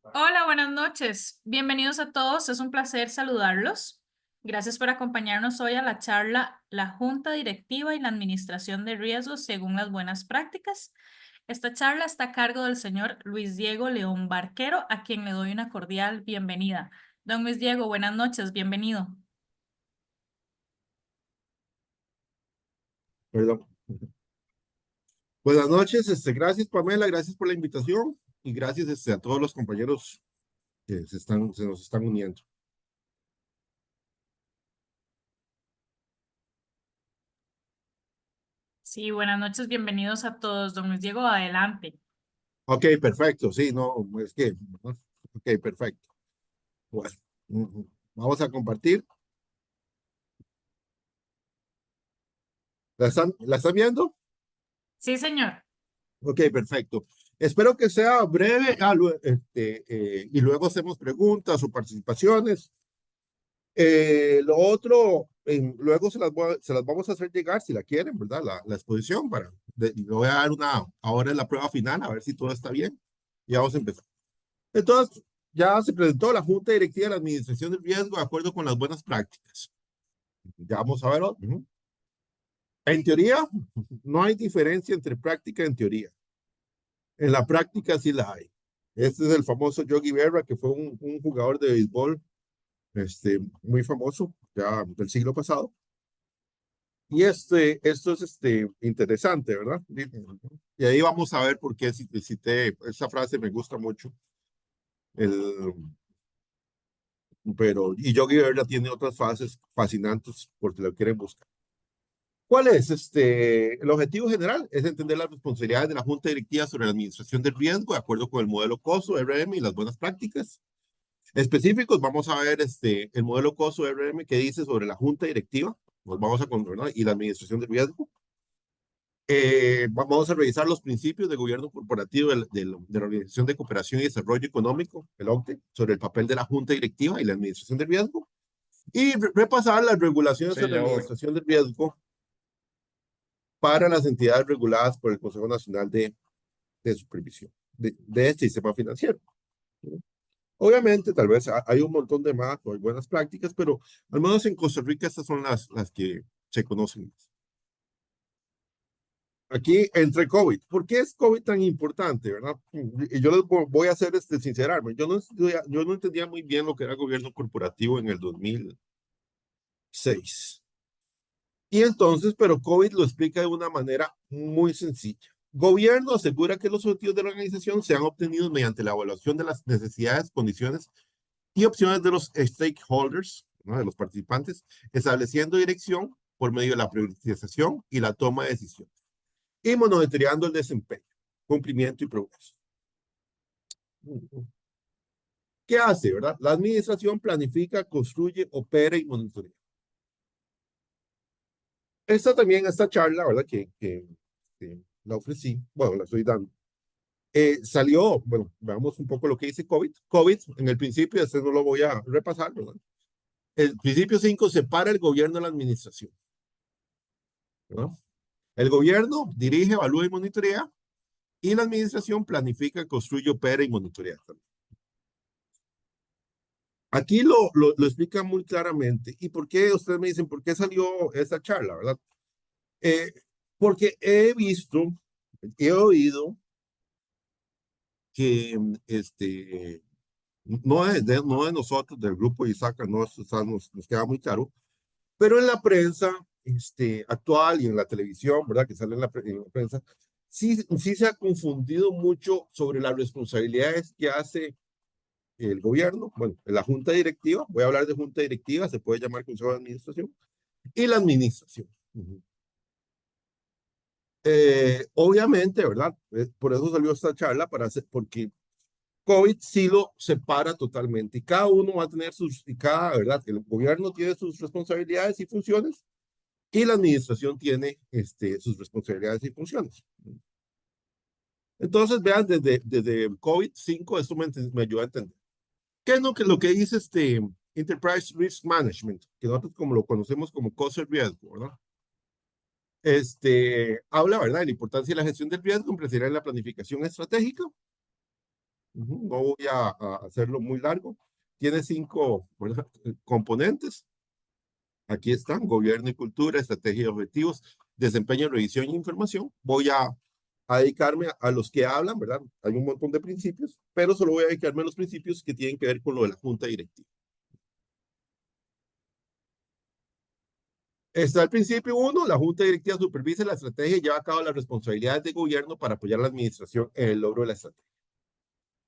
Hola, buenas noches. Bienvenidos a todos. Es un placer saludarlos. Gracias por acompañarnos hoy a la charla La Junta Directiva y la Administración de Riesgos según las buenas prácticas. Esta charla está a cargo del señor Luis Diego León Barquero, a quien le doy una cordial bienvenida. Don Luis Diego, buenas noches, bienvenido. Perdón. Buenas noches, gracias Pamela, gracias por la invitación y gracias a todos los compañeros que se nos están uniendo. Sí, buenas noches, bienvenidos a todos. Don Luis Diego, adelante. Ok, perfecto, sí, no, es que, ¿no? Ok, perfecto. Bueno, vamos a compartir. La están viendo? Sí, señor. Ok, perfecto. Espero que sea breve y luego hacemos preguntas o participaciones. Lo otro, luego se las vamos a hacer llegar si la quieren, ¿verdad? La exposición le voy a dar ahora es la prueba final, a ver si todo está bien. Y vamos a empezar. Entonces, ya se presentó la Junta Directiva de la Administración del Riesgo de acuerdo con las buenas prácticas. Ya vamos a ver. En teoría, no hay diferencia entre práctica y teoría. En la práctica sí la hay. Este es el famoso Yogi Berra, que fue un jugador de béisbol muy famoso ya del siglo pasado. Y esto es interesante, ¿verdad? Y ahí vamos a ver por qué cité esa frase, me gusta mucho. El, y Yogi Berra tiene otras frases fascinantes por si lo quieren buscar. ¿Cuál es el objetivo general? Es entender las responsabilidades de la Junta Directiva sobre la administración del riesgo, de acuerdo con el modelo COSO, RM y las buenas prácticas. Específicos, vamos a ver el modelo COSO RM que dice sobre la Junta Directiva, nos vamos a ¿verdad? Y la administración del riesgo. Vamos a revisar los principios de gobierno corporativo de la Organización de Cooperación y Desarrollo Económico, el OCDE, sobre el papel de la Junta Directiva y la administración del riesgo. Y repasar las regulaciones Sí, sobre la ya voy. administración del riesgo para las entidades reguladas por el Consejo Nacional de Supervisión de este sistema financiero. Obviamente, tal vez hay un montón de más, o hay buenas prácticas, pero al menos en Costa Rica estas son las que se conocen más. Aquí entre COVID. ¿Por qué es COVID tan importante, verdad? Y yo les voy a hacer sincerarme. Yo no entendía muy bien lo que era gobierno corporativo en el 2006. Y entonces, pero COVID lo explica de una manera muy sencilla. Gobierno asegura que los objetivos de la organización sean obtenidos mediante la evaluación de las necesidades, condiciones y opciones de los stakeholders, ¿no? De los participantes, estableciendo dirección por medio de la priorización y la toma de decisiones y monitoreando el desempeño, cumplimiento y progreso. ¿Qué hace, verdad? La administración planifica, construye, opera y monitorea. Esta charla, ¿verdad? Que la ofrecí, bueno, la estoy dando. Salió, bueno, veamos un poco lo que dice COVID. COVID, en el principio, no lo voy a repasar, ¿verdad? El principio 5 separa el gobierno de la administración, ¿verdad? El gobierno dirige, evalúa y monitorea, y la administración planifica, construye, opera y monitorea también. Aquí lo explica muy claramente. ¿Y por qué ustedes me dicen, por qué salió esta charla, verdad? Eh, Porque he visto, he oído que no de nosotros, del grupo Isaca, no, nos queda muy claro, pero en la prensa actual y en la televisión, ¿verdad? Que sale en la prensa, sí se ha confundido mucho sobre las responsabilidades que hace el gobierno, bueno, la junta directiva, voy a hablar de junta directiva, se puede llamar consejo de administración, y la administración. Obviamente, ¿verdad? Por eso salió esta charla, porque COVID sí lo separa totalmente y cada uno va a tener ¿verdad? El gobierno tiene sus responsabilidades y funciones y la administración tiene sus responsabilidades y funciones. Entonces, vean, desde COVID-5, esto me ayuda a entender. ¿Qué es lo que dice Enterprise Risk Management? Que nosotros como lo conocemos como costo de riesgo, ¿verdad? Habla, ¿verdad?, de la importancia de la gestión del riesgo, empresarial en la planificación estratégica, No voy a hacerlo muy largo. Tiene 5, ¿verdad?, componentes. Aquí están: gobierno y cultura, estrategia y objetivos, desempeño, revisión y información. Voy a dedicarme a los que hablan, ¿verdad? Hay un montón de principios, pero solo voy a dedicarme a los principios que tienen que ver con lo de la junta directiva. Está el principio 1: la junta directiva supervisa la estrategia y lleva a cabo las responsabilidades de gobierno para apoyar a la administración en el logro de la estrategia.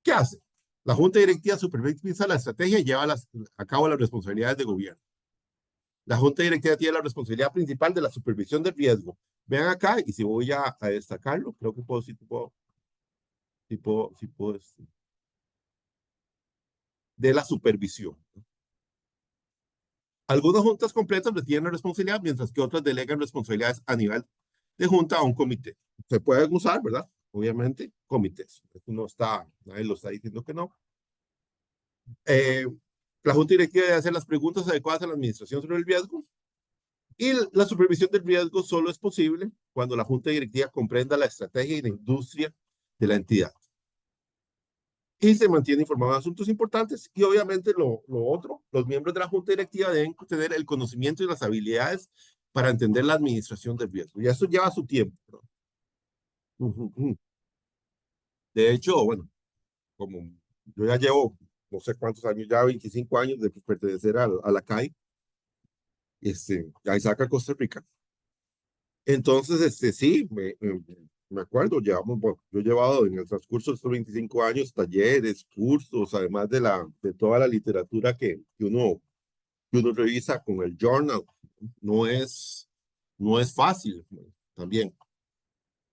¿Qué hace? La junta directiva supervisa la estrategia y lleva a cabo las responsabilidades de gobierno. La junta directiva tiene la responsabilidad principal de la supervisión del riesgo. Vean acá, y si voy a destacarlo, creo que puedo, si puedo, de la supervisión. Algunas juntas completas tienen la responsabilidad, mientras que otras delegan responsabilidades a nivel de junta a un comité. Se pueden usar, ¿verdad? Obviamente, comités. Esto no está, nadie lo está diciendo que no. Eh, la junta directiva debe hacer las preguntas adecuadas a la administración sobre el riesgo, y la supervisión del riesgo solo es posible cuando la junta directiva comprenda la estrategia y la industria de la entidad y se mantiene informado de asuntos importantes. Y obviamente lo otro, los miembros de la junta directiva deben tener el conocimiento y las habilidades para entender la administración del riesgo. Y eso lleva su tiempo, ¿no? De hecho, bueno, como yo ya llevo no sé cuántos años, ya 25 años de pertenecer a la CAI, ahí saca Costa Rica. Entonces, sí, me acuerdo, bueno, yo he llevado en el transcurso de estos 25 años talleres, cursos, además de toda la literatura que uno revisa con el journal. No es, no es fácil, ¿no? También.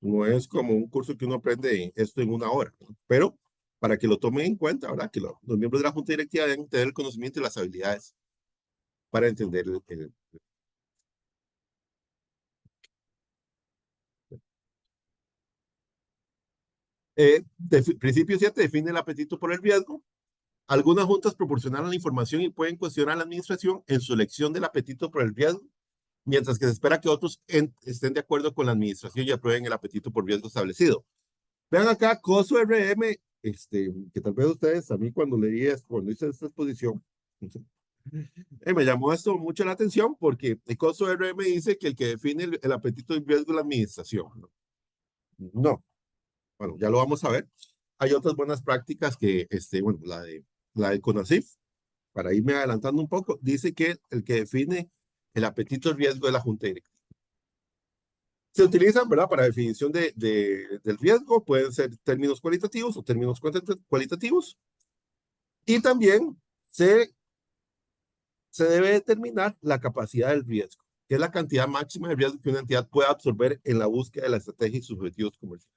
No es como un curso que uno aprende esto en una hora, ¿no? Pero para que lo tomen en cuenta, ¿verdad? Que los miembros de la Junta Directiva deben tener el conocimiento y las habilidades para entender principio 7: define el apetito por el riesgo. Algunas juntas proporcionan la información y pueden cuestionar a la administración en su elección del apetito por el riesgo, mientras que se espera que otros estén de acuerdo con la administración y aprueben el apetito por riesgo establecido. Vean acá, COSO RM, que tal vez ustedes, a mí cuando leí esto, cuando hice esta exposición, me llamó esto mucho la atención, porque el COSO RM dice que el que define el apetito de riesgo es la administración. No, no, bueno, ya lo vamos a ver. Hay otras buenas prácticas que, bueno, la del CONACYT, para irme adelantando un poco, dice que el que define el apetito de riesgo es la junta directiva. Se utilizan, ¿verdad?, para definición del riesgo. Pueden ser términos cualitativos o términos cualitativos. Y también se debe determinar la capacidad del riesgo, que es la cantidad máxima de riesgo que una entidad puede absorber en la búsqueda de la estrategia y sus objetivos comerciales.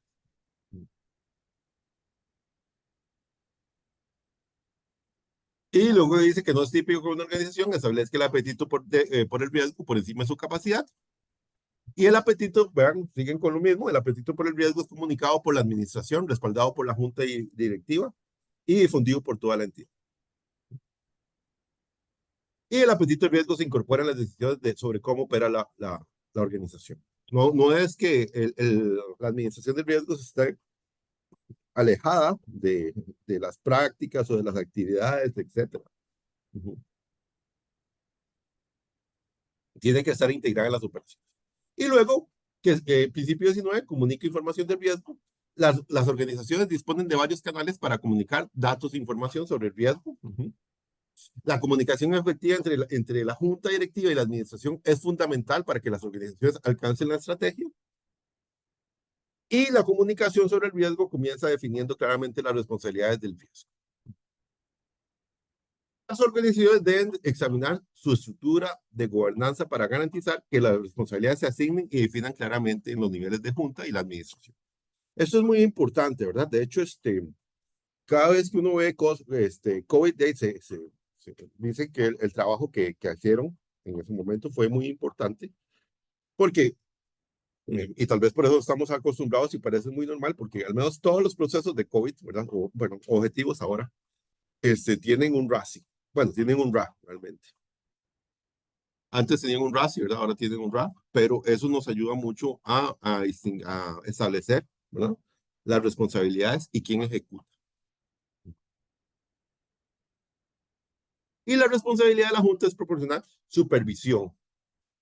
Y luego dice que no es típico que una organización establezca el apetito por el riesgo por encima de su capacidad. Y el apetito, vean, siguen con lo mismo: el apetito por el riesgo es comunicado por la administración, respaldado por la junta directiva y difundido por toda la entidad. Y el apetito de riesgo se incorpora en las decisiones sobre cómo opera la organización. No es que la administración de riesgos esté alejada de las prácticas o de las actividades, etcétera. Tiene que estar integrada en las operaciones. Y luego, que principio 19, comunica información de riesgo. Las organizaciones disponen de varios canales para comunicar datos e información sobre el riesgo. La comunicación efectiva entre la junta directiva y la administración es fundamental para que las organizaciones alcancen la estrategia. Y la comunicación sobre el riesgo comienza definiendo claramente las responsabilidades del riesgo. Las organizaciones deben examinar su estructura de gobernanza para garantizar que las responsabilidades se asignen y definan claramente en los niveles de junta y la administración. Esto es muy importante, ¿verdad? De hecho, cada vez que uno ve COVID Day, se dice que el trabajo que hicieron en ese momento fue muy importante, porque, y tal vez por eso estamos acostumbrados y parece muy normal, porque al menos todos los procesos de COVID, ¿verdad? O, bueno, objetivos ahora, tienen un RACI. Bueno, tienen un RA realmente. Antes tenían un RACI, ¿verdad? Ahora tienen un RA, pero eso nos ayuda mucho a establecer, ¿verdad?, las responsabilidades y quién ejecuta. Y la responsabilidad de la Junta es proporcionar supervisión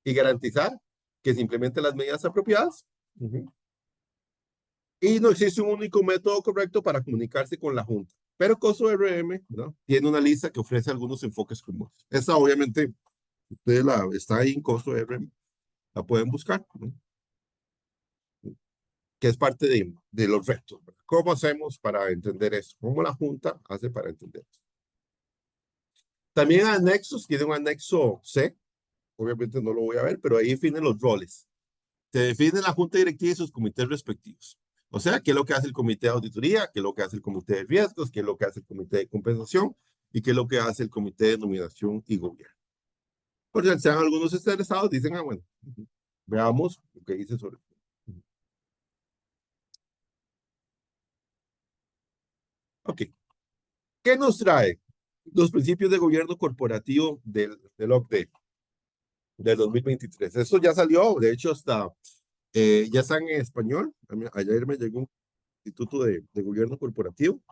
y garantizar que se implementen las medidas apropiadas. Y no existe un único método correcto para comunicarse con la Junta. Pero COSO RM, ¿no?, tiene una lista que ofrece algunos enfoques comunes. Esta obviamente, ustedes está ahí en COSO RM, la pueden buscar, ¿no?, que es parte de los retos, ¿verdad? ¿Cómo hacemos para entender eso? ¿Cómo la Junta hace para entender eso? También anexos, tiene un anexo C, obviamente no lo voy a ver, pero ahí definen los roles. Se define la Junta Directiva y sus comités respectivos. O sea, qué es lo que hace el comité de auditoría, qué es lo que hace el comité de riesgos, qué es lo que hace el comité de compensación y qué es lo que hace el comité de nominación y gobierno. Por si sean algunos interesados, dicen, bueno, veamos lo que dice sobre esto. Ok, ¿qué nos trae los principios de gobierno corporativo del OCDE del 2023? Eso ya salió, de hecho, ya está en español. Ayer me llegó un instituto de gobierno corporativo.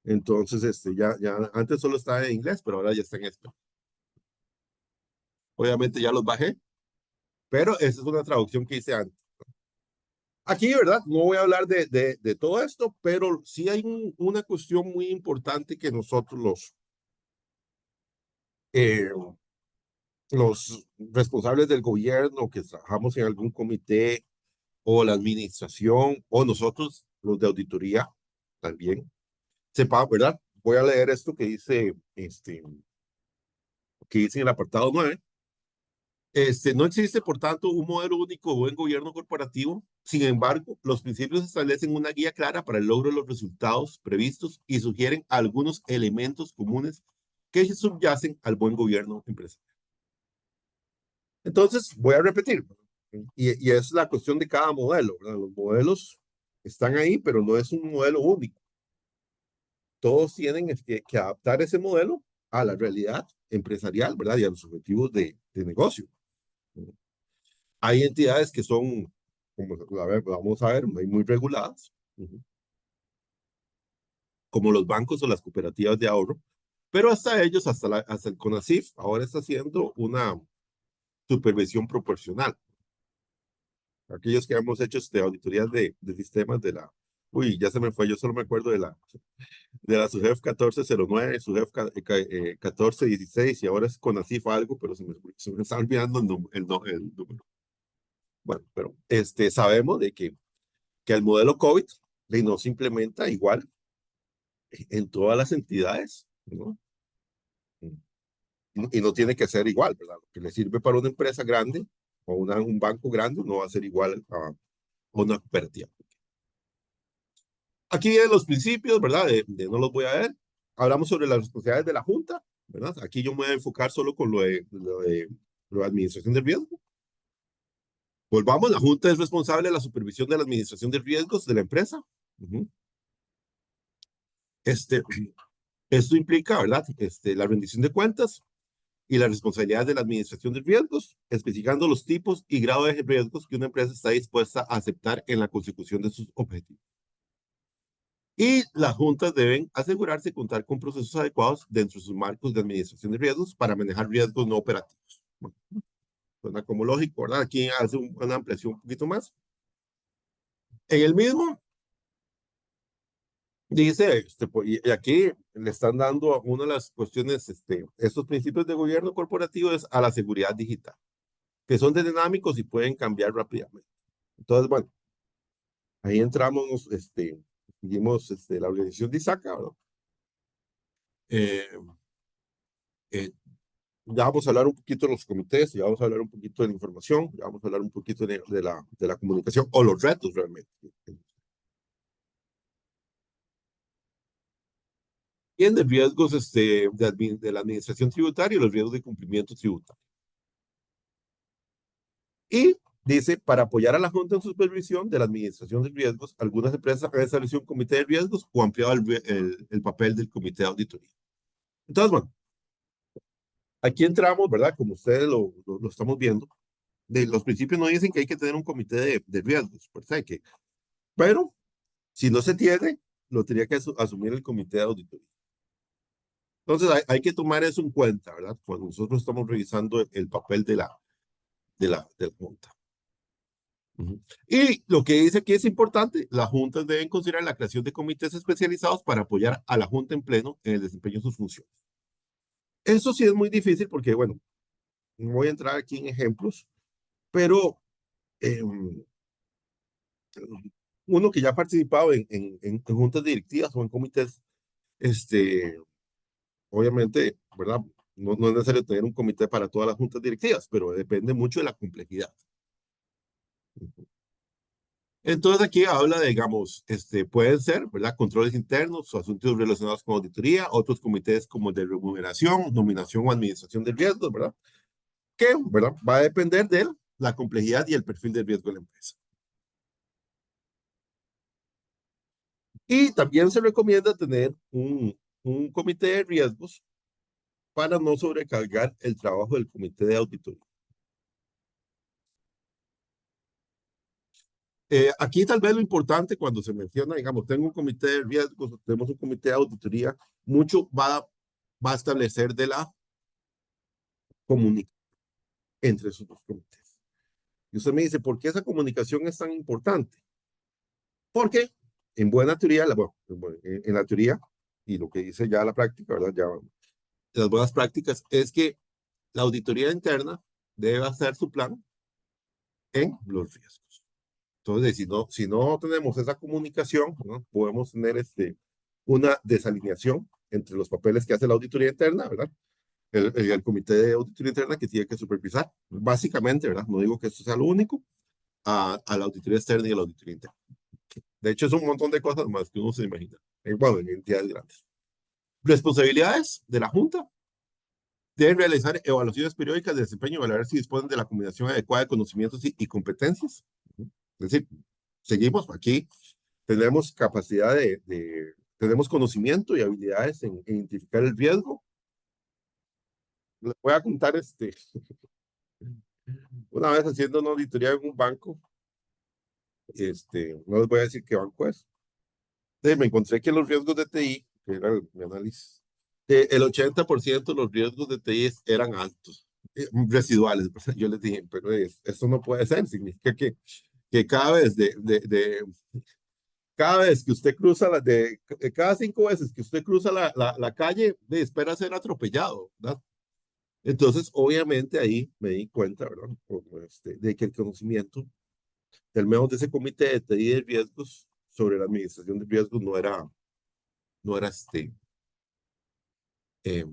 Entonces, ya antes solo estaba en inglés, pero ahora ya está en español. Obviamente ya los bajé, pero esa es una traducción que hice antes. Aquí, ¿verdad? No voy a hablar de todo esto, pero sí hay una cuestión muy importante que nosotros eh, los responsables del gobierno que trabajamos en algún comité o la administración o nosotros, los de auditoría, también sepa, ¿verdad? Voy a leer esto que dice en el apartado 9. No existe, por tanto, un modelo único de buen gobierno corporativo. Sin embargo, los principios establecen una guía clara para el logro de los resultados previstos y sugieren algunos elementos comunes que subyacen al buen gobierno empresarial. Entonces, voy a repetir, y es la cuestión de cada modelo, ¿verdad? Los modelos están ahí, pero no es un modelo único. Todos tienen que adaptar ese modelo a la realidad empresarial, ¿verdad? Y a los objetivos de negocio. Hay entidades que son, como vamos a ver, muy reguladas, como los bancos o las cooperativas de ahorro, pero hasta ellos, hasta el CONACYF, ahora está haciendo una supervisión proporcional. Aquellos que hemos hecho auditorías de sistemas uy, ya se me fue, yo solo me acuerdo de la SUGEF 1409, SUGEF 1416, y ahora es CONACYF algo, pero se me está olvidando el número. Bueno, pero sabemos de que el modelo COVID no se implementa igual en todas las entidades, ¿no? Y no tiene que ser igual, ¿verdad? Lo que le sirve para una empresa grande o un banco grande no va a ser igual a una cooperativa. Aquí vienen los principios, ¿verdad? No los voy a ver. Hablamos sobre las responsabilidades de la Junta, ¿verdad? Aquí yo me voy a enfocar solo con lo de administración de riesgo. Volvamos, la Junta es responsable de la supervisión de la administración de riesgos de la empresa. Esto implica, ¿verdad? La rendición de cuentas y la responsabilidad de la administración de riesgos, especificando los tipos y grado de riesgos que una empresa está dispuesta a aceptar en la consecución de sus objetivos. Y las juntas deben asegurarse de contar con procesos adecuados dentro de sus marcos de administración de riesgos para manejar riesgos no operativos. Bueno, suena como lógico, ¿verdad? Aquí hace una ampliación un poquito más. En el mismo, dice, y aquí le están dando una de las cuestiones, estos principios de gobierno corporativo es a la seguridad digital, que son dinámicos y pueden cambiar rápidamente. Entonces, bueno, ahí entramos, seguimos la organización de ISACA, ¿verdad? Eh, eh, ya vamos a hablar un poquito de los comités, ya vamos a hablar un poquito de la información, ya vamos a hablar un poquito de la comunicación o los retos realmente. Bien, de riesgos de la administración tributaria y los riesgos de cumplimiento tributario. Y dice, para apoyar a la Junta en supervisión de la administración de riesgos, algunas empresas han establecido un comité de riesgos o ampliado el papel del comité de auditoría. Entonces, bueno, aquí entramos, ¿verdad? Como ustedes lo estamos viendo, de los principios no dicen que hay que tener un comité de riesgos, por pero si no se tiene, lo tendría que asumir el comité de auditoría. Entonces hay que tomar eso en cuenta, ¿verdad? Cuando nosotros estamos revisando el papel de la Junta. Ujú. Y lo que dice aquí es importante, las juntas deben considerar la creación de comités especializados para apoyar a la Junta en pleno en el desempeño de sus funciones. Eso sí es muy difícil porque, bueno, no voy a entrar aquí en ejemplos, pero eh, uno que ya ha participado en juntas directivas o en comités, este, obviamente, ¿verdad? No es necesario tener un comité para todas las juntas directivas, pero depende mucho de la complejidad. Entonces aquí habla, de, digamos, pueden ser, ¿verdad? Controles internos o asuntos relacionados con auditoría, otros comités como de remuneración, nominación o administración de riesgos, ¿verdad? Que, ¿verdad? Va a depender de la complejidad y el perfil de riesgo de la empresa. Y también se recomienda tener un comité de riesgos para no sobrecargar el trabajo del comité de auditoría. Aquí tal vez lo importante cuando se menciona, digamos, tengo un comité de riesgos, tenemos un comité de auditoría, mucho va a establecer de la comunicación entre esos dos comités. Y usted me dice, ¿por qué esa comunicación es tan importante? Porque en buena teoría, bueno, en la teoría, y lo que dice ya la práctica, ¿verdad? Ya las buenas prácticas es que la auditoría interna debe hacer su plan en los riesgos. Entonces, si no tenemos esa comunicación, ¿no? Podemos tener una desalineación entre los papeles que hace la auditoría interna, ¿verdad? El comité de auditoría interna que tiene que supervisar, básicamente, ¿verdad? No digo que esto sea lo único, a la auditoría externa y a la auditoría interna. De hecho, es un montón de cosas más que uno se imagina. Bueno, en entidades grandes. Responsabilidades de la Junta. Deben realizar evaluaciones periódicas de desempeño y evaluar si disponen de la combinación adecuada de conocimientos y competencias. Es decir, seguimos aquí, tenemos capacidad tenemos conocimiento y habilidades en identificar el riesgo. Les voy a contar una vez haciendo una auditoría en un banco, no les voy a decir qué banco es. Me encontré que los riesgos de TI, que era mi análisis, el 80% de los riesgos de TI eran altos, residuales. Yo les dije, pero esto no puede ser, significa que cada vez que usted cruza cada 5 veces que usted cruza la calle, espera ser atropellado, ¿verdad? Entonces, obviamente ahí me di cuenta, ¿verdad? De que el conocimiento del medio de ese comité de TI de riesgos sobre la administración de riesgos no era eh,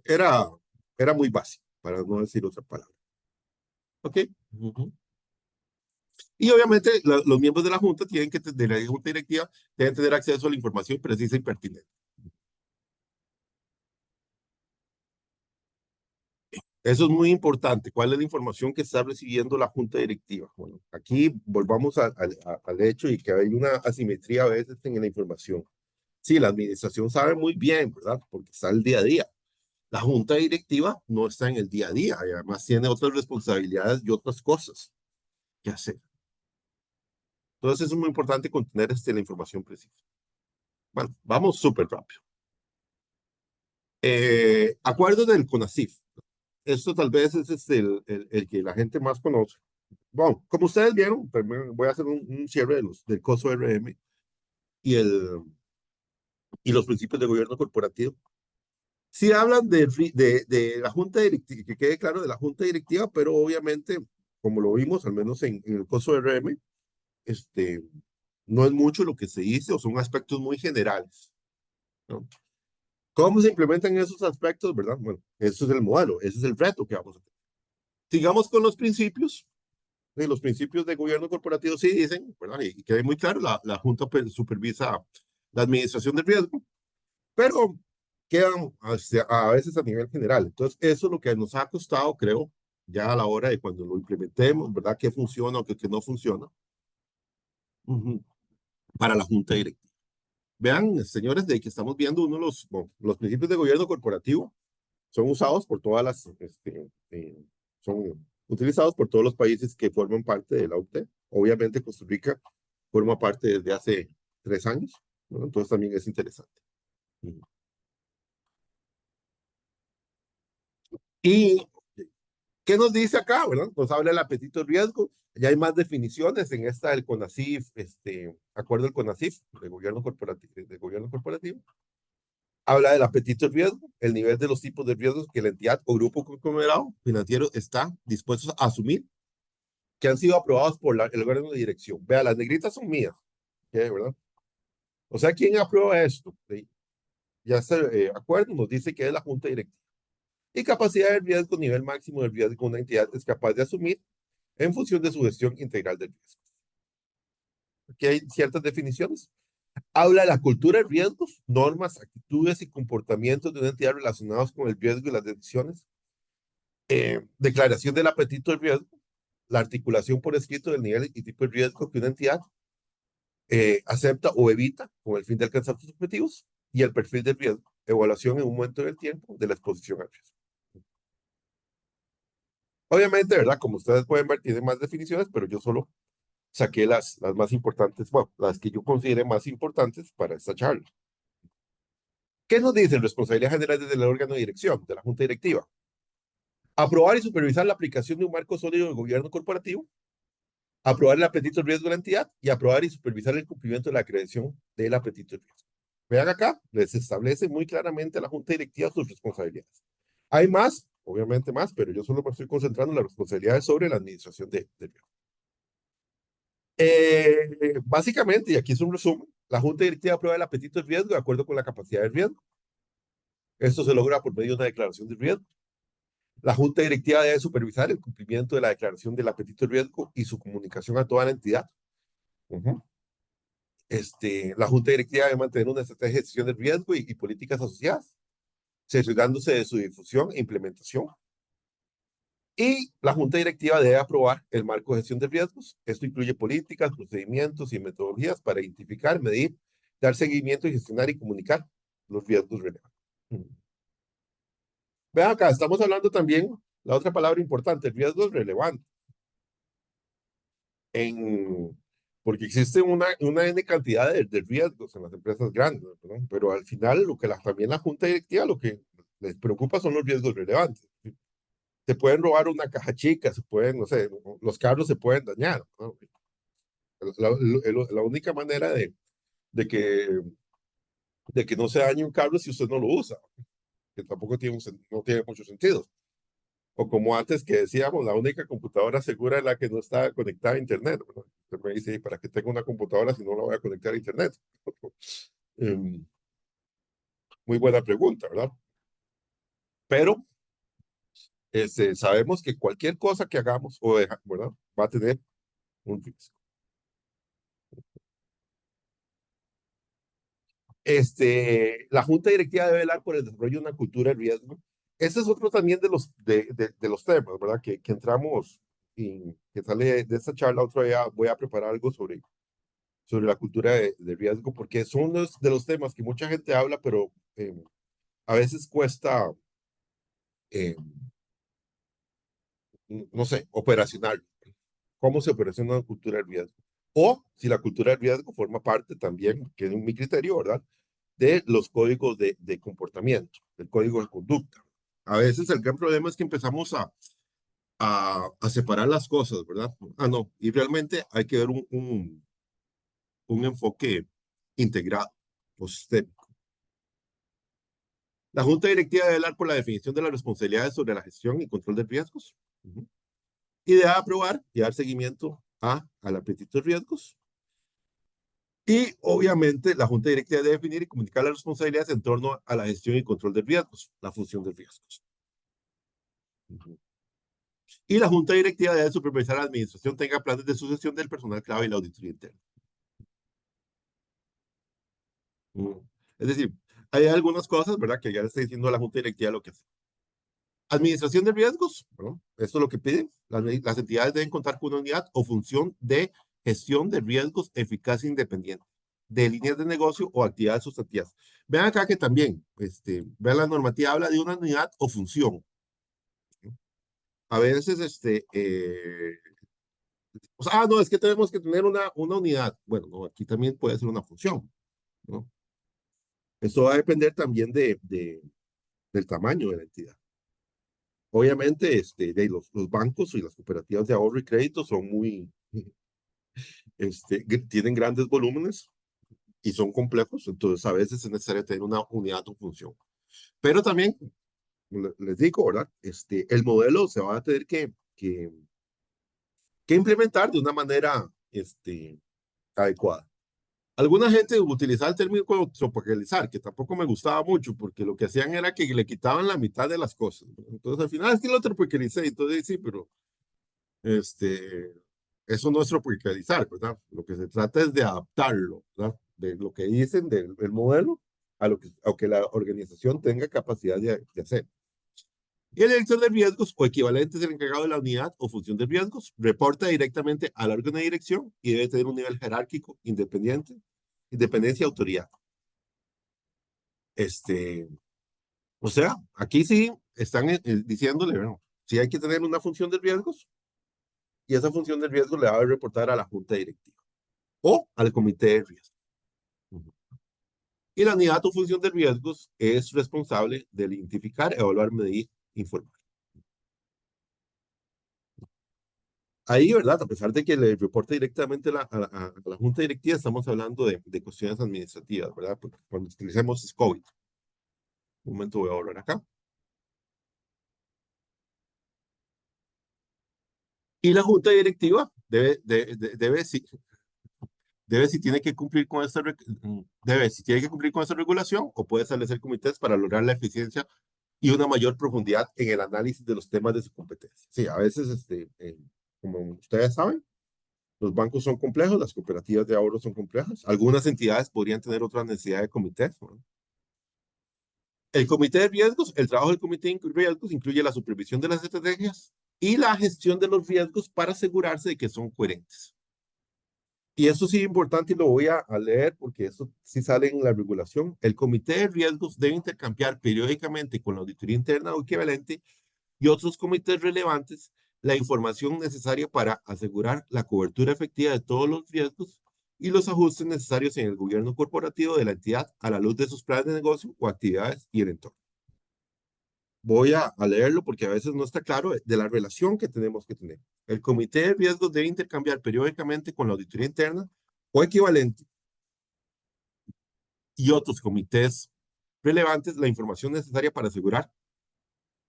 era, era muy básico, para no decir otra palabra. ¿Ok? Uh-huh. Y obviamente los miembros de la Junta de la Junta Directiva, deben tener acceso a la información precisa y pertinente. Eso es muy importante. ¿Cuál es la información que está recibiendo la Junta Directiva? Bueno, aquí volvamos al hecho y que hay una asimetría a veces en la información. Sí, la administración sabe muy bien, ¿verdad? Porque está el día a día. La Junta Directiva no está en el día a día y además tiene otras responsabilidades y otras cosas que hacer. Entonces es muy importante contener la información precisa. Bueno, vamos súper rápido. Acuerdo del CONACYT. Esto tal vez es el que la gente más conoce. Bueno, como ustedes vieron, voy a hacer un cierre del COSO RM y, y los principios de gobierno corporativo. Sí hablan de la junta directiva, que quede claro de la junta directiva, pero obviamente, como lo vimos, al menos en el COSO RM, este, no es mucho lo que se dice o son aspectos muy generales, ¿no? ¿Cómo se implementan esos aspectos, verdad? Bueno, eso es el modelo, ese es el reto que vamos a tener. Sigamos con los principios. Y los principios de gobierno corporativo sí dicen, ¿verdad? Y quede muy claro, la Junta supervisa la administración del riesgo, pero quedan a veces a nivel general. Entonces, eso es lo que nos ha costado, creo, ya a la hora de cuando lo implementemos, ¿verdad? ¿Qué funciona o qué no funciona? Uh-huh. Para la Junta Directiva. Vean, señores, de que estamos viendo uno de bueno, los principios de gobierno corporativo son usados por todas son utilizados por todos los países que forman parte de la OCDE. Obviamente Costa Rica forma parte desde hace 3 años, ¿no? Entonces también es interesante. ¿Y qué nos dice acá? ¿Verdad? Nos habla del apetito de riesgo. Ya hay más definiciones en esta del CONACYF, acuerdo del CONACYF, de gobierno corporativo. Habla del apetito de riesgo, el nivel de los tipos de riesgos que la entidad o grupo conglomerado financiero está dispuesto a asumir, que han sido aprobados por el órgano de dirección. Vea, las negritas son mías, ¿okay? ¿Verdad? O sea, ¿quién aprueba esto? ¿Sí? Ya este acuerdo nos dice que es la junta directiva. Y capacidad de riesgo, nivel máximo de riesgo que una entidad es capaz de asumir en función de su gestión integral del riesgo. Aquí hay ciertas definiciones. Habla de la cultura de riesgos, normas, actitudes y comportamientos de una entidad relacionados con el riesgo y las decisiones. Declaración del apetito de riesgo, la articulación por escrito del nivel y tipo de riesgo que una entidad acepta o evita con el fin de alcanzar sus objetivos, y el perfil del riesgo, evaluación en un momento del tiempo de la exposición al riesgo. Obviamente, ¿verdad? Como ustedes pueden ver, tiene más definiciones, pero yo solo saqué las más importantes, bueno, las que yo considere más importantes para esta charla. ¿Qué nos dicen responsabilidad general desde el órgano de dirección, de la junta directiva? Aprobar y supervisar la aplicación de un marco sólido de gobierno corporativo, aprobar el apetito de riesgo de la entidad y aprobar y supervisar el cumplimiento de la creación del apetito de riesgo. Vean acá, les establece muy claramente a la junta directiva sus responsabilidades. Hay más, obviamente más, pero yo solo me estoy concentrando en las responsabilidades sobre la administración de riesgo. Básicamente, y aquí es un resumen, la junta directiva aprueba el apetito de riesgo de acuerdo con la capacidad de riesgo. Esto se logra por medio de una declaración de riesgo. La junta directiva debe supervisar el cumplimiento de la declaración del apetito de riesgo y su comunicación a toda la entidad. Uh-huh. La junta directiva debe mantener una estrategia de gestión de riesgo y políticas asociadas, cerciorándose de su difusión e implementación. Y la junta directiva debe aprobar el marco de gestión de riesgos. Esto incluye políticas, procedimientos y metodologías para identificar, medir, dar seguimiento y gestionar y comunicar los riesgos relevantes. Uh-huh. Vean acá, estamos hablando también, la otra palabra importante, riesgos relevantes. Porque existe una N cantidad de riesgos en las empresas grandes, ¿no? Pero al final lo que también la junta directiva lo que les preocupa son los riesgos relevantes. Se pueden robar una caja chica, se pueden, no sé, los carros se pueden dañar, ¿no? La única manera de, que, de que no se dañe un carro es si usted no lo usa, que tampoco no tiene mucho sentido. O como antes que decíamos, la única computadora segura es la que no está conectada a Internet, ¿no? Usted me dice, ¿para qué tengo una computadora si no la voy a conectar a Internet? Muy buena pregunta, ¿verdad? Pero sabemos que cualquier cosa que hagamos ¿verdad? Va a tener un riesgo. La junta directiva debe velar por el desarrollo de una cultura de riesgo. Ese es otro también de los temas, ¿verdad? Que entramos y que sale de esta charla. Otro día voy a preparar algo sobre la cultura de riesgo, porque son de los temas que mucha gente habla, pero a veces cuesta, eh, no sé, operacional. ¿Cómo se operaciona una cultura de riesgo? O si la cultura de riesgo forma parte también, que es mi criterio, ¿verdad? De los códigos de comportamiento, del código de conducta. A veces el gran problema es que empezamos a separar las cosas, ¿verdad? Ah, no, y realmente hay que ver un enfoque integrado o sistémico. La Junta Directiva debe velar por la definición de las responsabilidades sobre la gestión y control de riesgos. Uh-huh. Y debe aprobar y dar seguimiento al apetito de riesgos. Y obviamente la Junta Directiva debe definir y comunicar las responsabilidades en torno a la gestión y control de riesgos, la función de riesgos. Uh-huh. Y la Junta Directiva debe supervisar la administración, tenga planes de sucesión del personal clave y la auditoría interna. Uh-huh. Es decir, hay algunas cosas, ¿verdad? Que ya le está diciendo a la Junta Directiva lo que hace. Administración de riesgos, ¿no? Esto es lo que piden. Las entidades deben contar con una unidad o función de gestión de riesgos eficaz e independiente, de líneas de negocio o actividades sustantivas. Vean acá que también, vean la normativa, habla de una unidad o función. ¿No? A veces, o sea, no, es que tenemos que tener una unidad. Bueno, no, aquí también puede ser una función, ¿no? Esto va a depender también del tamaño de la entidad. obviamente, los bancos y las cooperativas de ahorro y crédito son tienen grandes volúmenes y son complejos, entonces a veces es necesario tener una unidad o función. Pero también, les digo, ¿verdad? El modelo se va a tener que implementar de una manera, adecuada. Alguna gente utilizaba el término tropicalizar, que tampoco me gustaba mucho, porque lo que hacían era que le quitaban la mitad de las cosas. Entonces, al final es que lo tropicalicé. Entonces, sí, pero este, eso no es tropicalizar, ¿verdad? Lo que se trata es de adaptarlo, ¿verdad? De lo que dicen del modelo a lo que la organización tenga capacidad de hacer. Y el director de riesgos o equivalente es el encargado de la unidad o función de riesgos, reporta directamente al órgano de dirección y debe tener un nivel jerárquico independencia y autoridad. Este, o sea, aquí sí están diciéndole, bueno, sí hay que tener una función de riesgos y esa función de riesgos le va a reportar a la junta directiva o al comité de riesgos. Y la unidad o función de riesgos es responsable de identificar, evaluar, medir, informar. Ahí, ¿verdad? A pesar de que le reporte directamente a la junta directiva, estamos hablando de cuestiones administrativas, ¿verdad? Porque cuando utilicemos SCOBIT, un momento voy a volver acá. Y la junta directiva debe si tiene que cumplir con si tiene que cumplir con esta regulación o puede establecer comités para lograr la eficiencia y una mayor profundidad en el análisis de los temas de su competencia. Sí, a veces, como ustedes saben, los bancos son complejos, las cooperativas de ahorro son complejas. Algunas entidades podrían tener otra necesidad de comités, ¿no? El comité de riesgos, el trabajo del comité de riesgos incluye la supervisión de las estrategias y la gestión de los riesgos para asegurarse de que son coherentes. Y eso sí es importante y lo voy a leer porque eso sí sale en la regulación. El comité de riesgos debe intercambiar periódicamente con la auditoría interna o equivalente y otros comités relevantes la información necesaria para asegurar la cobertura efectiva de todos los riesgos y los ajustes necesarios en el gobierno corporativo de la entidad a la luz de sus planes de negocio o actividades y el entorno. Voy a leerlo porque a veces no está claro de la relación que tenemos que tener. El comité de riesgos debe intercambiar periódicamente con la auditoría interna o equivalente y otros comités relevantes la información necesaria para asegurar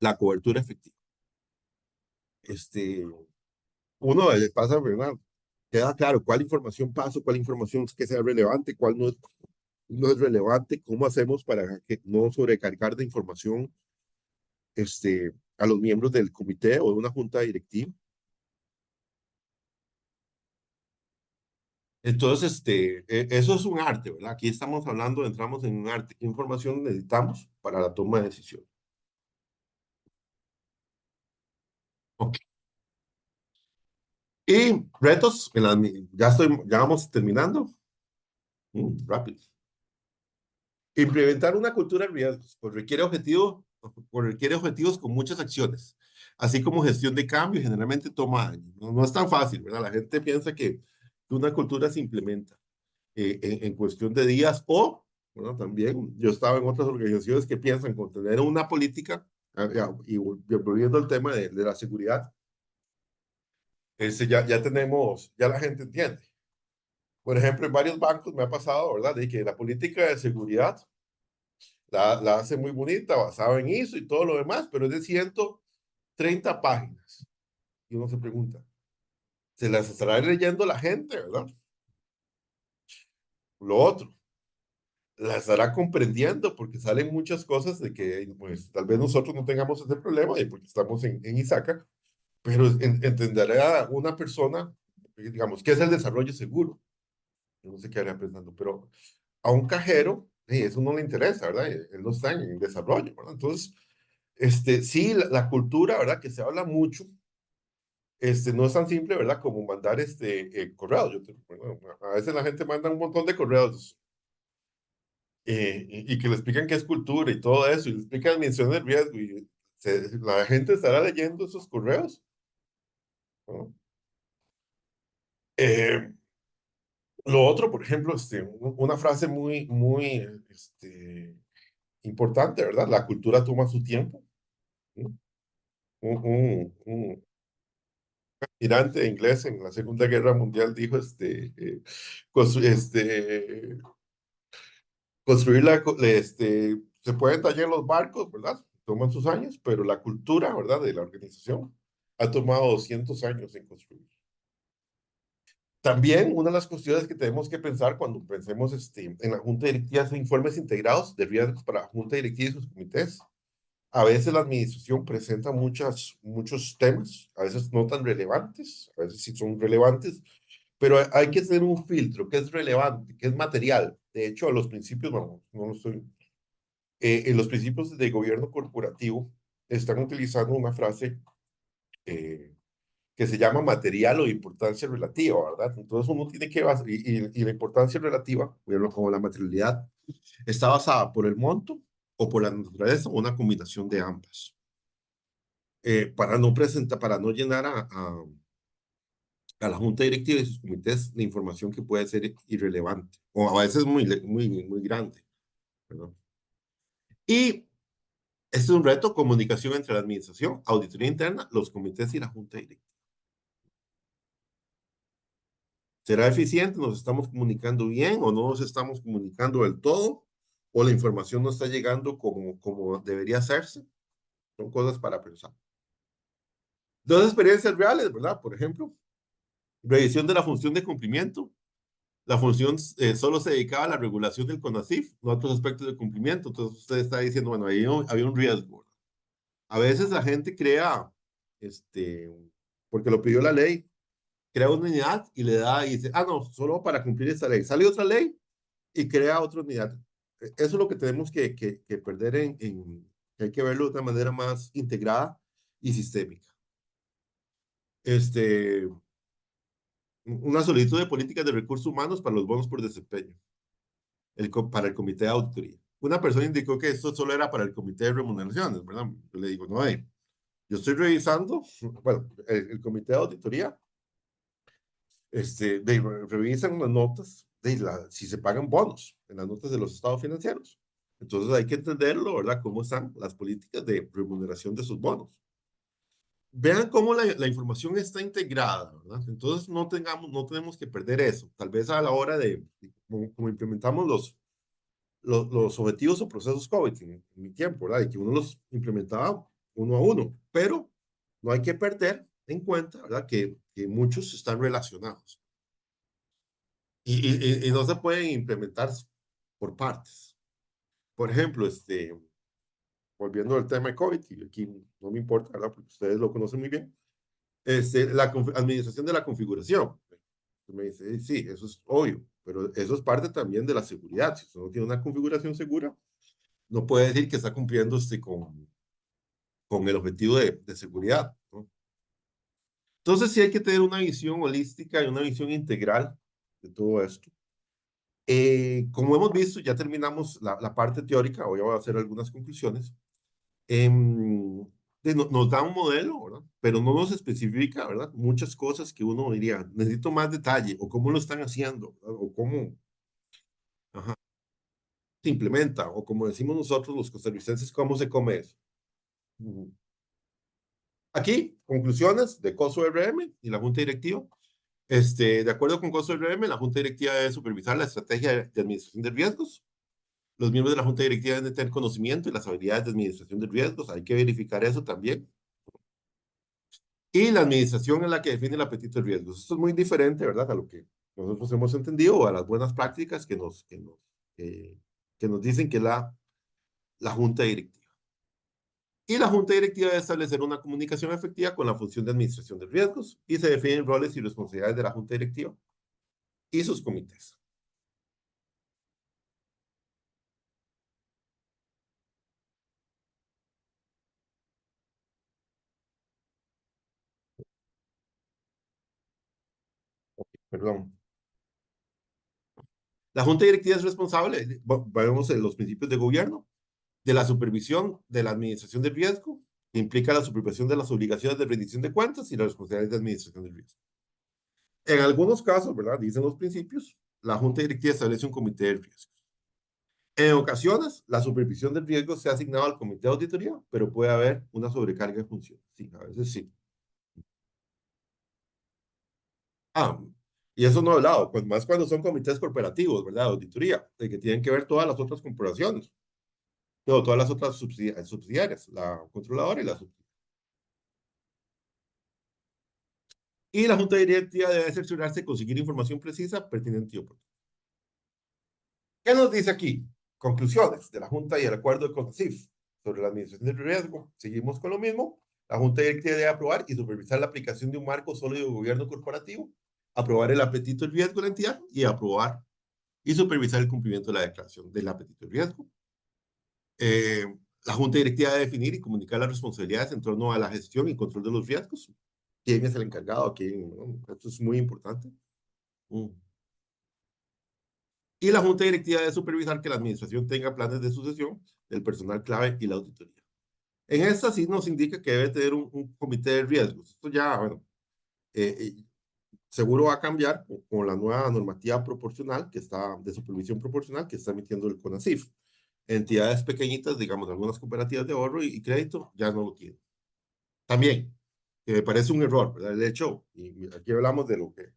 la cobertura efectiva. Uno pasa, ¿verdad? Queda claro cuál información paso, cuál información es que sea relevante, cuál no es relevante, cómo hacemos para que no sobrecargar de información a los miembros del comité o de una junta directiva. Entonces, eso es un arte, ¿verdad? Aquí estamos hablando, entramos en un arte. ¿Qué información necesitamos para la toma de decisión? Ok. Y retos, ya vamos terminando. Rápido. Implementar una cultura de riesgos pues requiere objetivos con muchas acciones, así como gestión de cambio, generalmente toma años. No es tan fácil, ¿verdad? La gente piensa que una cultura se implementa en cuestión de días o, bueno, también yo estaba en otras organizaciones que piensan con tener una política, y volviendo al tema de la seguridad, ya la gente entiende. Por ejemplo, en varios bancos me ha pasado, ¿verdad? De que la política de seguridad la hace muy bonita, basada en ISO y todo lo demás, pero es de 130 páginas. Y uno se pregunta, ¿se las estará leyendo la gente, verdad? Lo otro, la estará comprendiendo porque salen muchas cosas de que pues tal vez nosotros no tengamos ese problema y porque estamos en ISACA, pero entenderá una persona, digamos, qué es el desarrollo seguro. Yo no sé qué haría pensando, pero a un cajero, eso no le interesa, ¿verdad? Él no está en desarrollo, ¿verdad? Entonces, sí, la cultura, ¿verdad? Que se habla mucho, no es tan simple, ¿verdad? Como mandar correos. Bueno, a veces la gente manda un montón de correos y que le explican qué es cultura y todo eso, y le explican mención de riesgo, y la gente estará leyendo esos correos, ¿no? Eh, lo otro, por ejemplo, una frase muy importante, ¿verdad? La cultura toma su tiempo, ¿no? un almirante inglés en la Segunda Guerra Mundial dijo, construir se pueden tallar los barcos, ¿verdad? Toman sus años, pero la cultura, ¿verdad? De la organización ha tomado 200 años en construir. También una de las cuestiones que tenemos que pensar cuando pensemos en la Junta Directiva son informes integrados de riesgos para la Junta Directiva y sus comités. A veces la administración presenta muchos temas, a veces no tan relevantes, a veces sí son relevantes, pero hay que tener un filtro, que es relevante, que es material. De hecho, a los principios, bueno, no lo estoy, en los principios de gobierno corporativo están utilizando una frase eh, que se llama material o importancia relativa, ¿verdad? Entonces uno tiene que y la importancia relativa, como la materialidad, está basada por el monto o por la naturaleza o una combinación de ambas. Para no llenar a la junta directiva y sus comités de información que puede ser irrelevante o a veces muy grande, ¿verdad? Y este es un reto, comunicación entre la administración, auditoría interna, los comités y la junta directiva. ¿Será eficiente? ¿Nos estamos comunicando bien o no nos estamos comunicando del todo? ¿O la información no está llegando como debería hacerse? Son cosas para pensar. Dos experiencias reales, ¿verdad? Por ejemplo, revisión de la función de cumplimiento. La función solo se dedicaba a la regulación del CONACYF, no a otros aspectos de cumplimiento. Entonces usted está diciendo, bueno, ahí había un riesgo. A veces la gente crea, este, porque lo pidió la ley, crea una unidad y le da y dice, ah, no, solo para cumplir esta ley. Sale otra ley y crea otra unidad. Eso es lo que tenemos que perder que hay que verlo de una manera más integrada y sistémica. Este, una solicitud de políticas de recursos humanos para los bonos por desempeño, para el comité de auditoría. Una persona indicó que esto solo era para el comité de remuneraciones, ¿verdad? Yo le digo, no, yo estoy revisando, bueno, el comité de auditoría revisan las notas si se pagan bonos en las notas de los estados financieros. Entonces hay que entenderlo, ¿verdad? Cómo están las políticas de remuneración de sus bonos. Vean cómo la información está integrada, ¿verdad? Entonces no tenemos que perder eso. Tal vez a la hora como implementamos los objetivos o procesos COVID en mi tiempo, ¿verdad? Y que uno los implementaba uno a uno, pero no hay que perder en cuenta, ¿verdad? Que muchos están relacionados. Y no se pueden implementar por partes. Por ejemplo, volviendo al tema de COVID, y aquí no me importa, ¿verdad? Porque ustedes lo conocen muy bien, la administración de la configuración. Usted me dice, sí, eso es obvio, pero eso es parte también de la seguridad. Si usted no tiene una configuración segura, no puede decir que está cumpliendo con el objetivo de seguridad, ¿no? Entonces sí hay que tener una visión holística y una visión integral de todo esto. Como hemos visto, ya terminamos la parte teórica, hoy voy a hacer algunas conclusiones. Nos da un modelo, ¿verdad? Pero no nos especifica, ¿verdad? Muchas cosas que uno diría, necesito más detalle, o cómo lo están haciendo, ¿verdad? O cómo ajá, se implementa, o como decimos nosotros los costarricenses, cómo se come eso. Ujú. Aquí, conclusiones de COSO RM y la Junta Directiva. De acuerdo con COSO RM, la Junta Directiva debe supervisar la estrategia de administración de riesgos. Los miembros de la Junta Directiva deben tener conocimiento y las habilidades de administración de riesgos. Hay que verificar eso también. Y la administración es la que define el apetito de riesgos. Esto es muy diferente, ¿verdad? A lo que nosotros hemos entendido o a las buenas prácticas que nos dicen que la Junta Directiva. Y la Junta Directiva debe establecer una comunicación efectiva con la función de administración de riesgos y se definen roles y responsabilidades de la Junta Directiva y sus comités. Perdón. La Junta Directiva es responsable, vemos en los principios de gobierno, de la supervisión de la administración de riesgo, que implica la supervisión de las obligaciones de rendición de cuentas y las responsabilidades de administración de riesgo. En algunos casos, ¿verdad? Dicen los principios, la Junta Directiva establece un comité de riesgos. En ocasiones, la supervisión del riesgo se ha asignado al comité de auditoría, pero puede haber una sobrecarga de funciones. Sí, a veces sí. Ah, y eso no he hablado, pues más cuando son comités corporativos, ¿verdad? De auditoría, de que tienen que ver todas las otras corporaciones, no, todas las otras subsidiarias, la controladora y la subsidiaria. Y la junta directiva debe cerciorarse de conseguir información precisa, pertinente y oportuna. ¿Qué nos dice aquí? Conclusiones de la junta y el acuerdo de CONCIF sobre la administración del riesgo. Seguimos con lo mismo. La junta directiva debe aprobar y supervisar la aplicación de un marco sólido de gobierno corporativo, aprobar el apetito del riesgo de la entidad y aprobar y supervisar el cumplimiento de la declaración del apetito del riesgo. Eh, la junta directiva debe definir y comunicar las responsabilidades en torno a la gestión y control de los riesgos. ¿Quién es el encargado? ¿Quién? ¿No? Esto es muy importante. Mm. Y la junta directiva debe supervisar que la administración tenga planes de sucesión del personal clave y la auditoría. En esta sí nos indica que debe tener un comité de riesgos. Esto ya, bueno, eh, eh, seguro va a cambiar con la nueva normativa proporcional que está, de supervisión proporcional que está emitiendo el CONACYF. Entidades pequeñitas, digamos, algunas cooperativas de ahorro y crédito, ya no lo tienen. También, que me parece un error, ¿verdad? El hecho, y aquí hablamos de lo que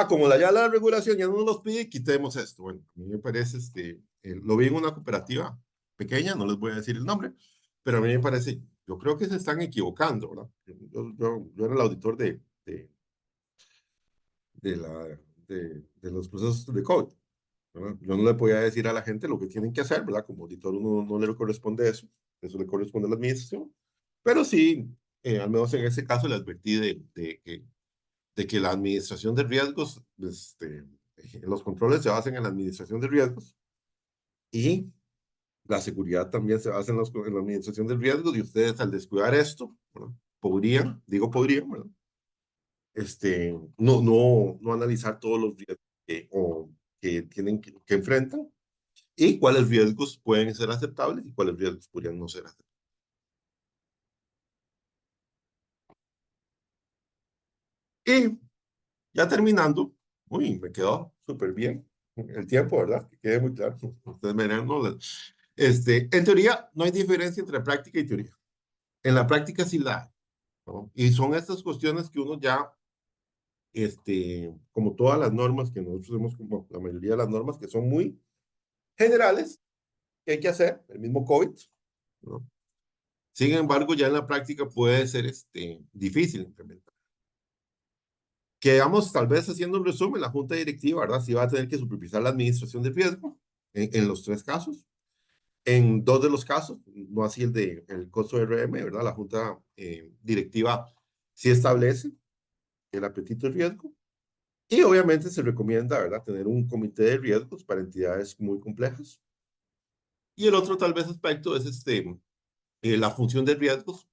como ya la regulación ya no nos los pide, quitemos esto. Bueno, a mí me parece, lo vi en una cooperativa pequeña, no les voy a decir el nombre, pero a mí me parece, yo creo que se están equivocando, ¿verdad? Yo era el auditor de, la, de los procesos de COVID, ¿verdad? Yo no le podía decir a la gente lo que tienen que hacer, ¿verdad? Como auditor uno no le corresponde eso le corresponde a la administración, pero sí, al menos en ese caso le advertí de que la administración de riesgos, los controles se basan en la administración de riesgos y la seguridad también se basa en la administración de riesgos y ustedes al descuidar esto, ¿verdad? Podrían, digo podrían, ¿verdad? No analizar todos los riesgos que tienen que enfrentan y cuáles riesgos pueden ser aceptables y cuáles riesgos podrían no ser aceptables. Y ya terminando, uy, me quedó súper bien el tiempo, ¿verdad? Que quede muy claro. Ustedes verán, ¿no? En teoría, no hay diferencia entre práctica y teoría. En la práctica sí la hay, ¿no? Y son estas cuestiones que uno ya, como todas las normas que nosotros hemos, como la mayoría de las normas que son muy generales, que hay que hacer, el mismo COVID, ¿no? Sin embargo, ya en la práctica puede ser difícil implementar. Quedamos tal vez haciendo un resumen, la junta directiva, ¿verdad? Sí va a tener que supervisar la administración de riesgo en los tres casos. En dos de los casos, no así el de el costo de RM, ¿verdad? La junta directiva sí establece el apetito de riesgo y obviamente se recomienda, ¿verdad? Tener un comité de riesgos para entidades muy complejas. Y el otro tal vez aspecto es la función de riesgos,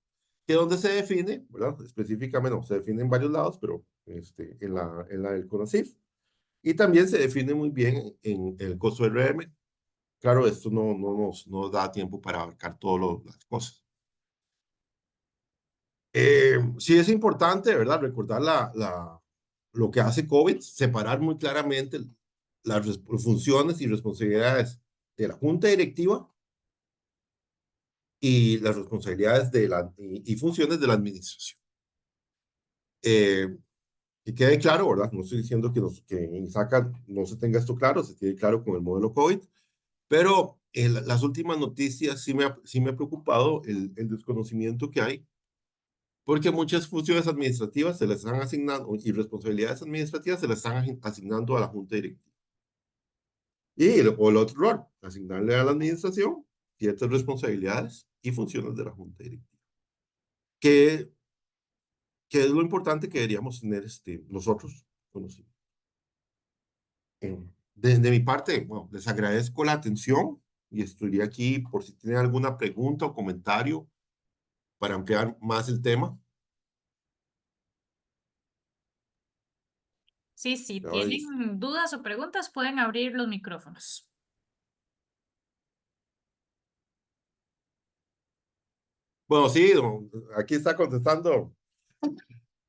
que donde se define, ¿verdad? Específicamente, no, se define en varios lados, pero en la del CONACYF. Y también se define muy bien en el costo de RM. Claro, esto no nos da tiempo para abarcar todas las cosas. Sí es importante, ¿verdad? Recordar lo que hace COVID, separar muy claramente las funciones y responsabilidades de la junta directiva y las responsabilidades y funciones de la administración. Eh, que quede claro, ¿verdad? No estoy diciendo que en ISACA no se tenga esto claro, se quede claro con el modelo COVID, pero las últimas noticias sí me ha preocupado el desconocimiento que hay porque muchas funciones administrativas se les están asignando y responsabilidades administrativas se les están asignando a la junta directiva. O el otro rol, asignarle a la administración ciertas responsabilidades y funciones de la junta directiva. Que, que es lo importante que deberíamos tener nosotros conocidos. De mi parte, bueno, les agradezco la atención y estoy aquí por si tienen alguna pregunta o comentario para ampliar más el tema. Sí, si Ahora, tienen dudas o preguntas, pueden abrir los micrófonos. bueno, sí, aquí está contestando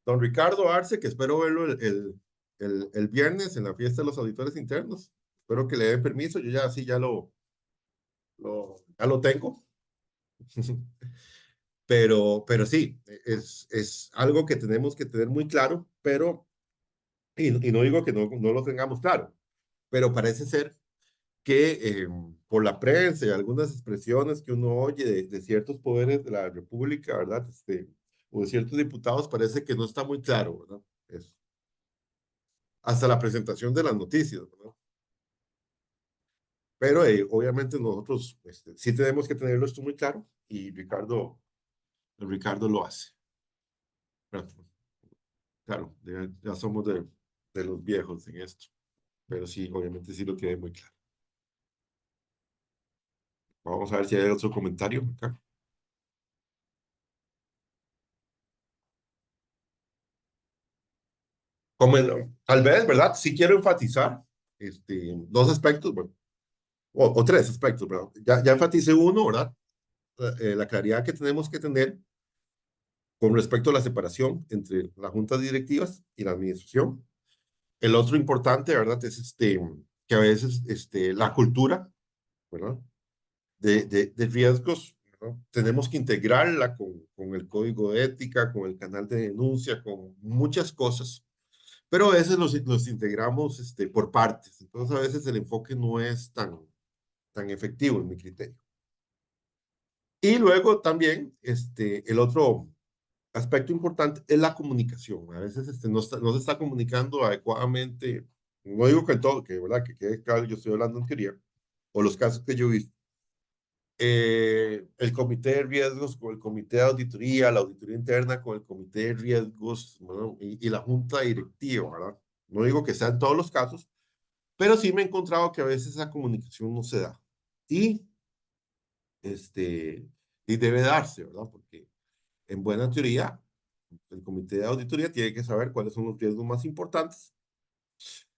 don Ricardo Arce, que espero verlo el viernes en la fiesta de los auditores internos. Espero que le den permiso. Yo ya sí, ya ya lo tengo. Pero sí, es algo que tenemos que tener muy claro, pero, y no digo que no lo tengamos claro, pero parece ser que por la prensa y algunas expresiones que uno oye de ciertos poderes de la República, ¿verdad? O de ciertos diputados, parece que no está muy claro, ¿verdad? Eso. Hasta la presentación de las noticias, ¿verdad? Pero obviamente nosotros sí tenemos que tenerlo esto muy claro y Ricardo lo hace. ¿Verdad? Claro, ya somos de los viejos en esto, pero sí, obviamente sí lo tiene muy claro. Vamos a ver si hay otro comentario acá. Como tal vez, ¿verdad? Sí quiero enfatizar dos aspectos, bueno, o tres aspectos, ¿verdad? Ya enfaticé uno, ¿verdad? La claridad que tenemos que tener con respecto a la separación entre las juntas directivas y la administración. El otro importante, ¿verdad? Es que a veces la cultura, ¿verdad? De riesgos, ¿no? Tenemos que integrarla con el código de ética, con el canal de denuncia, con muchas cosas, pero a veces los integramos por partes, entonces a veces el enfoque no es tan efectivo en mi criterio. Y luego también el otro aspecto importante es la comunicación. A veces no se está comunicando adecuadamente. No digo que todo, que, ¿verdad? Que quede claro, yo estoy hablando en teoría, o los casos que yo he visto. El comité de riesgos con el comité de auditoría, la auditoría interna con el comité de riesgos, ¿no? Y la junta directiva, ¿verdad? No digo que sea en todos los casos, pero sí me he encontrado que a veces esa comunicación no se da. Y, este, y debe darse, ¿verdad? Porque en buena teoría, el comité de auditoría tiene que saber cuáles son los riesgos más importantes.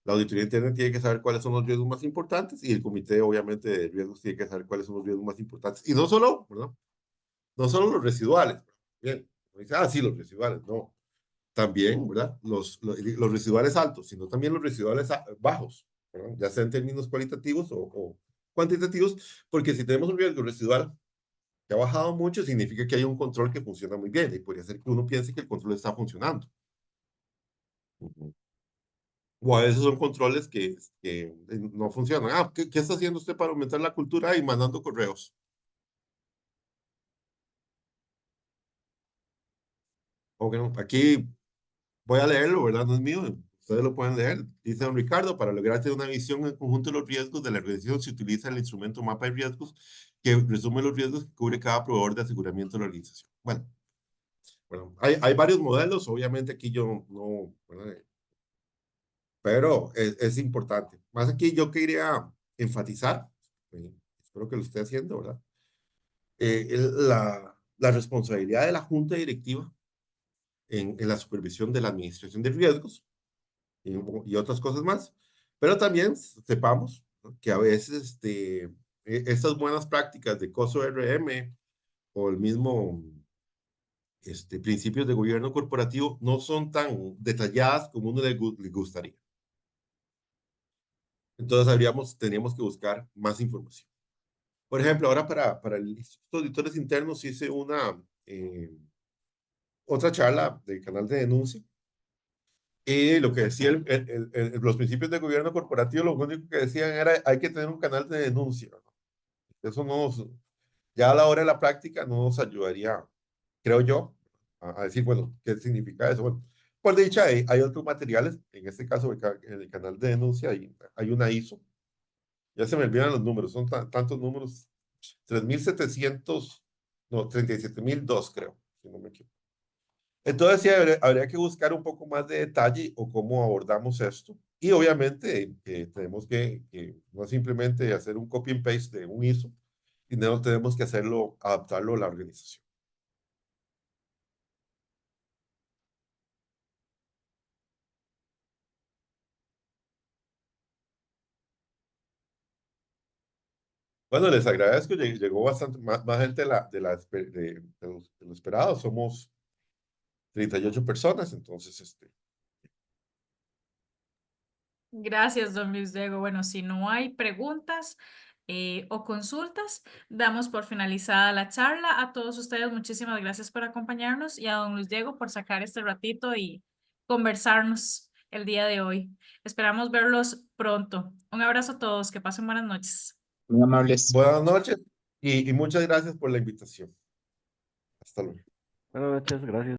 La auditoría interna tiene que saber cuáles son los riesgos más importantes y el comité, obviamente, de riesgos tiene que saber cuáles son los riesgos más importantes. Y no solo, ¿verdad? No solo los residuales. Bien, dice, sí, los residuales, no. También, ¿verdad? Los residuales altos, sino también los residuales bajos, ¿verdad? Ya sea en términos cualitativos o cuantitativos, porque si tenemos un riesgo residual que ha bajado mucho, significa que hay un control que funciona muy bien y podría ser que uno piense que el control está funcionando. Ujú. O a veces son controles que no funcionan. ¿Qué está haciendo usted para aumentar la cultura? Y mandando correos. O que no, aquí voy a leerlo, ¿verdad? No es mío. Ustedes lo pueden leer. Dice don Ricardo, para lograr tener una visión en conjunto de los riesgos de la organización se utiliza el instrumento mapa de riesgos que resume los riesgos que cubre cada proveedor de aseguramiento de la organización. Bueno, hay varios modelos, obviamente aquí yo no, ¿verdad? Pero es importante. Más aquí yo quería enfatizar, espero que lo esté haciendo, ¿verdad? La responsabilidad de la junta directiva en la supervisión de la administración de riesgos y otras cosas más. Pero también sepamos, ¿no? Que a veces estas buenas prácticas de COSO RM o el mismo principios de gobierno corporativo no son tan detalladas como uno le gustaría. Entonces tendríamos que buscar más información. Por ejemplo, ahora para el Instituto de Auditores Internos hice otra charla del canal de denuncia. Y lo que decía los principios de gobierno corporativo, lo único que decían era hay que tener un canal de denuncia, ¿no? Eso ya a la hora de la práctica no nos ayudaría, creo yo, a decir, bueno, ¿qué significa eso? Bueno, por dicha, hay otros materiales, en este caso en el canal de denuncia hay una ISO, ya se me olvidan los números, son tantos números, 3700, no, 37002 creo, si no me equivoco. Entonces sí, habría que buscar un poco más de detalle o cómo abordamos esto. Y obviamente tenemos que no simplemente hacer un copy and paste de un ISO, sino tenemos que hacerlo, adaptarlo a la organización. Bueno, les agradezco, llegó bastante más gente de lo esperado. Somos 38 personas, entonces, Gracias, don Luis Diego. Bueno, si no hay preguntas, o consultas, damos por finalizada la charla. A todos ustedes, muchísimas gracias por acompañarnos y a don Luis Diego por sacar este ratito y conversarnos el día de hoy. Esperamos verlos pronto. Un abrazo a todos, que pasen buenas noches. Muy amables. Buenas noches y muchas gracias por la invitación. Hasta luego. Buenas noches, gracias.